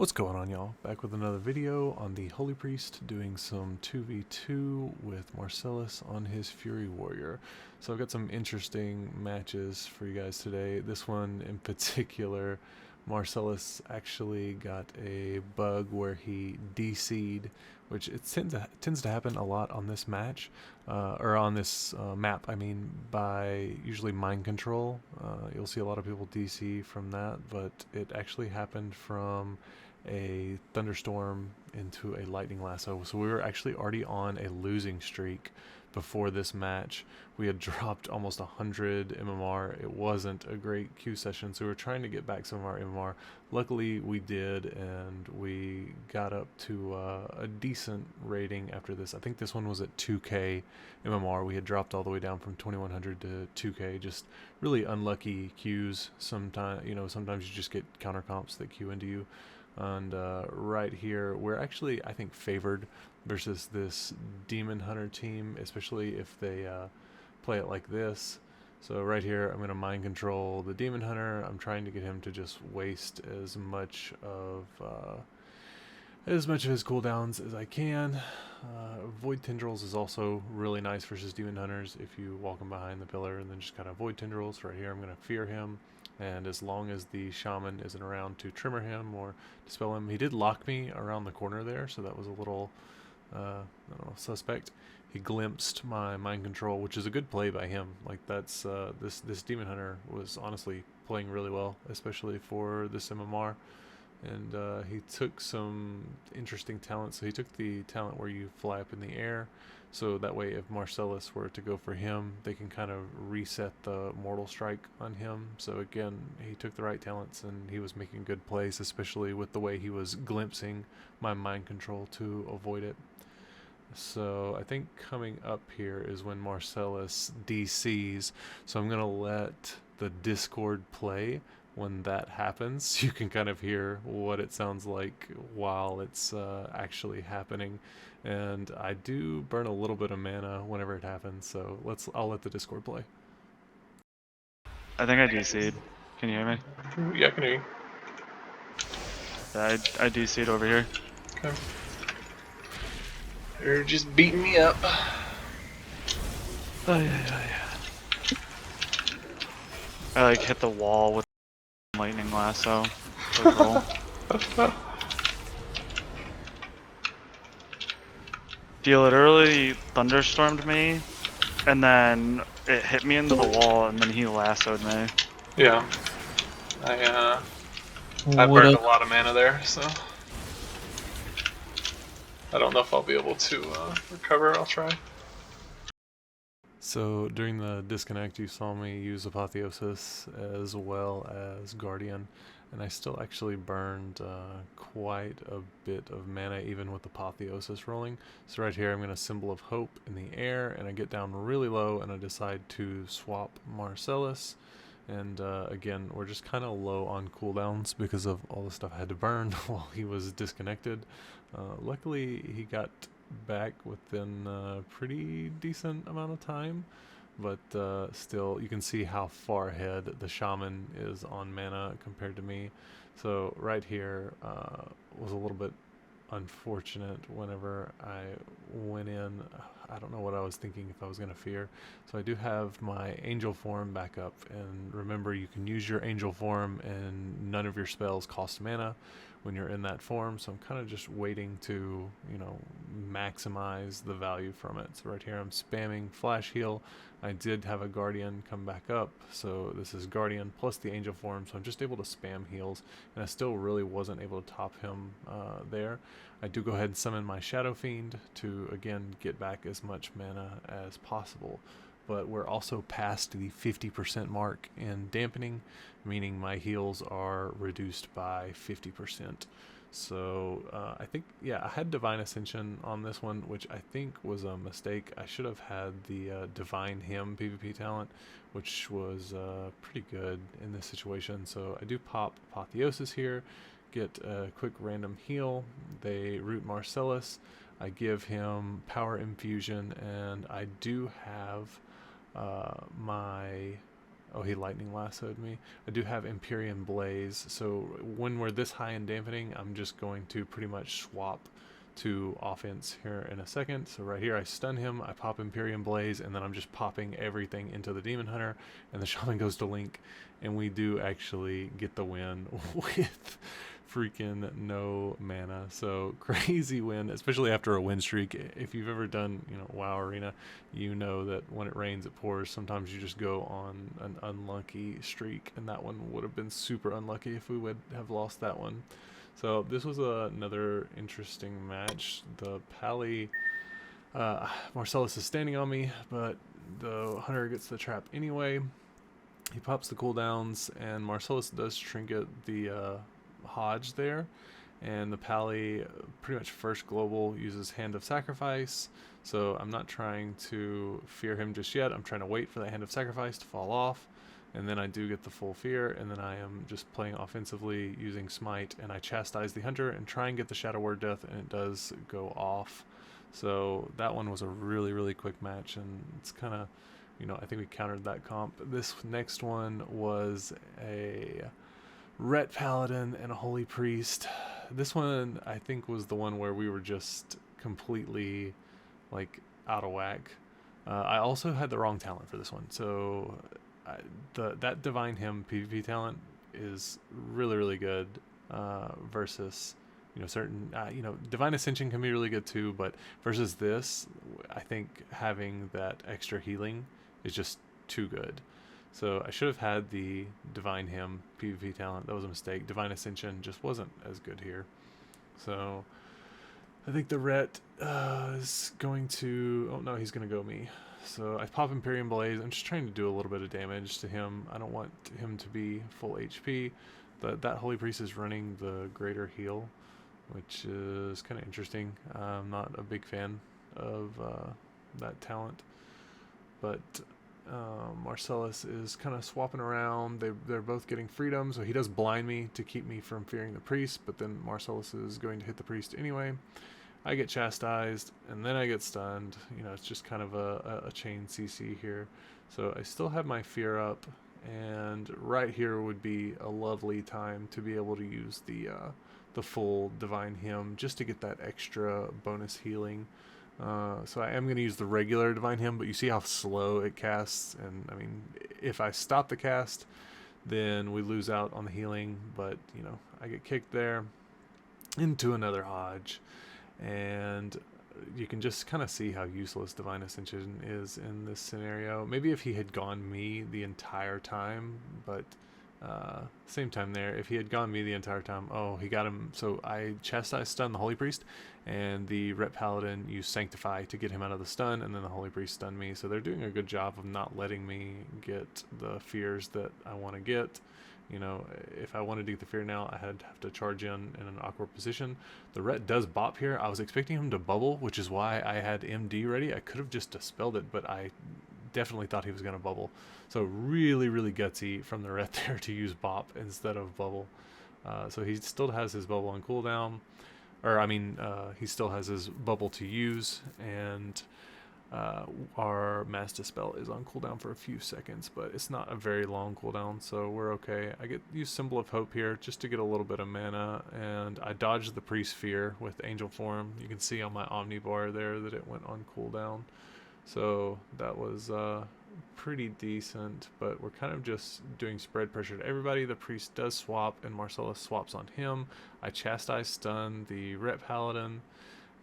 What's going on, y'all? Back with another video on the Holy Priest doing some 2v2 with Marcellus on his Fury Warrior. So I've got some interesting matches for you guys today. This one in particular, Marcellus actually got a bug where he DC'd, which it tends to happen a lot on this match, or on this map, I mean, by usually mind control. You'll see a lot of people DC from that, but it actually happened from a thunderstorm into a lightning lasso. So we were actually already on a losing streak before this match. We had dropped almost 100 MMR. It wasn't a great queue session, so we were trying to get back some of our MMR. Luckily we did, and we got up to a decent rating after this. I think this one was at 2k MMR. We had dropped all the way down from 2100 to 2k. Just really unlucky queues. Sometimes you just get counter comps that queue into you. And right here, we're actually, I think, favored versus this Demon Hunter team, especially if they play it like this. So right here, I'm going to mind control the Demon Hunter. I'm trying to get him to just waste as much of his cooldowns as I can. Void Tendrils is also really nice versus Demon Hunters if you walk him behind the pillar and then just kind of Void Tendrils. Right here, I'm going to fear him. And as long as the shaman isn't around to tremor him or dispel him, he did lock me around the corner there, so that was a little, I don't know, suspect. He glimpsed my mind control, which is a good play by him. Like that's this demon hunter was honestly playing really well, especially for this MMR. And he took some interesting talents. So he took the talent where you fly up in the air. So that way, if Marcellus were to go for him, they can kind of reset the mortal strike on him. So again, he took the right talents and he was making good plays, especially with the way he was glimpsing my mind control to avoid it. So I think coming up here is when Marcellus DCs. So I'm going to let the Discord play when that happens. You can kind of hear what it sounds like while it's actually happening. And I do burn a little bit of mana whenever it happens, so I'll let the Discord play. I think I DC'd. Can you hear me? Yeah, I can hear you. Yeah, I DC'd over here. Okay. You're just beating me up. Oh, yeah. I like hit the wall with lightning lasso. Roll. Deal it early, thunderstormed me, and then it hit me into the wall, and then he lassoed me. Yeah. I burned a lot of mana there, so I don't know if I'll be able to recover. I'll try. So during the disconnect, you saw me use Apotheosis as well as Guardian, and I still actually burned quite a bit of mana even with Apotheosis rolling. So right here, I'm going to Symbol of Hope in the air, and I get down really low, and I decide to swap Marcellus. And again, we're just kind of low on cooldowns because of all the stuff I had to burn while he was disconnected. Luckily, he got back within a pretty decent amount of time, but still, you can see how far ahead the shaman is on mana compared to me. So right here was a little bit unfortunate whenever I went in. I don't know what I was thinking if I was going to fear. So I do have my angel form back up, and remember, you can use your angel form and none of your spells cost mana when you're in that form. So I'm kind of just waiting to, maximize the value from it. So right here I'm spamming flash heal. I did have a guardian come back up, so this is guardian plus the angel form, so I'm just able to spam heals, and I still really wasn't able to top him there. I do go ahead and summon my Shadow Fiend to again get back as much mana as possible, but we're also past the 50% mark in dampening, meaning my heals are reduced by 50%. So I think, yeah, I had Divine Ascension on this one, which I think was a mistake. I should have had the Divine Hymn PvP talent, which was pretty good in this situation. So I do pop Apotheosis here, get a quick random heal. They root Marcellus. I give him Power Infusion, and I do have my oh, he lightning lassoed me. I do have Empyrean Blaze, so when we're this high in dampening, I'm just going to pretty much swap to offense here in a second. So right here I stun him, I pop Empyrean Blaze, and then I'm just popping everything into the Demon Hunter, and the Shaman goes to Link, and we do actually get the win with freaking no mana. So crazy win, especially after a win streak. If you've ever done, you know, WoW Arena, you know that when it rains it pours. Sometimes you just go on an unlucky streak, and that one would have been super unlucky if we would have lost that one. So this was another interesting match. The Pally, Marcellus is standing on me, but the Hunter gets the trap anyway. He pops the cooldowns, and Marcellus does trinket the Hodge there, and the Pally pretty much first global uses Hand of Sacrifice, so I'm not trying to fear him just yet. I'm trying to wait for that Hand of Sacrifice to fall off, and then I do get the full fear, and then I am just playing offensively using Smite, and I chastise the Hunter and try and get the Shadow Word Death, and it does go off. So that one was a really quick match, and it's kind of, you know, I think we countered that comp. This next one was a Ret Paladin and a Holy Priest. This one I think was the one where we were just completely like out of whack. I also had the wrong talent for this one, so that Divine Hymn PvP talent is really good versus, you know, certain you know, Divine Ascension can be really good too, but versus this, I think having that extra healing is just too good. So I should have had the Divine Hymn PvP talent. That was a mistake. Divine Ascension just wasn't as good here. So I think the Ret is going to... Oh no, he's going to go me. So I pop Empyrean Blaze. I'm just trying to do a little bit of damage to him. I don't want him to be full HP. That Holy Priest is running the Greater Heal, which is kind of interesting. I'm not a big fan of that talent. But Marcellus is kind of swapping around. They're both getting freedom, so he does blind me to keep me from fearing the priest, but then Marcellus is going to hit the priest anyway. I get chastised, and then I get stunned. You know, it's just kind of a chain CC here. So I still have my fear up, and right here would be a lovely time to be able to use the full Divine Hymn just to get that extra bonus healing. So I am going to use the regular Divine Hymn, but you see how slow it casts, and I mean, if I stop the cast, then we lose out on the healing, but you know, I get kicked there into another Hodge, and you can just kind of see how useless Divine Ascension is in this scenario. Maybe if he had gone me the entire time, but same time there, if he had gone me the entire time, oh, he got him. So I chastise stun the Holy Priest, and the Ret Paladin used Sanctify to get him out of the stun, and then the Holy Priest stunned me. So they're doing a good job of not letting me get the fears that I want to get. You know, if I wanted to get the fear now, I had to have to charge in an awkward position. The Ret does bop here. I was expecting him to bubble, which is why I had MD ready. I could have just dispelled it, but I definitely thought he was going to bubble. So really gutsy from the Ret there to use bop instead of bubble. So he still has his bubble on cooldown, or I mean, he still has his bubble to use, and our Mass Dispel is on cooldown for a few seconds, but it's not a very long cooldown, so we're okay. I use Symbol of Hope here just to get a little bit of mana, and I dodged the Priest Fear with Angel Form. You can see on my Omni bar there that it went on cooldown. So that was pretty decent, but we're kind of just doing spread pressure to everybody. The Priest does swap, and Marcellus swaps on him. I chastise stun the Ret Paladin,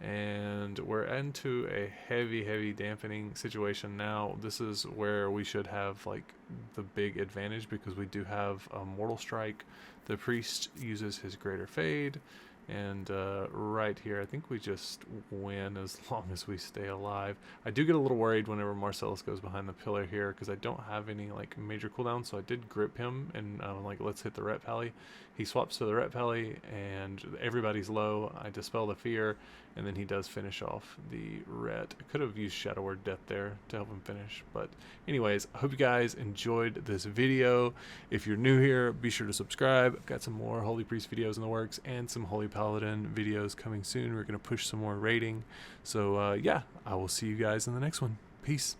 and we're into a heavy dampening situation now. This is where we should have like the big advantage, because we do have a Mortal Strike. The Priest uses his Greater Fade, and right here I think we just win as long as we stay alive. I do get a little worried whenever Marcellus goes behind the pillar here, because I don't have any like major cooldowns, so I did grip him, and I'm like, let's hit the Ret Pally. He swaps to the Ret Pally, and everybody's low. I dispel the fear, and then he does finish off the Ret. I could have used Shadow Word Death there to help him finish, but anyways, I hope you guys enjoyed this video. If you're new here, be sure to subscribe. I've got some more Holy Priest videos in the works, and some Holy Paladin videos coming soon. We're going to push some more rating. So yeah, I will see you guys in the next one. Peace.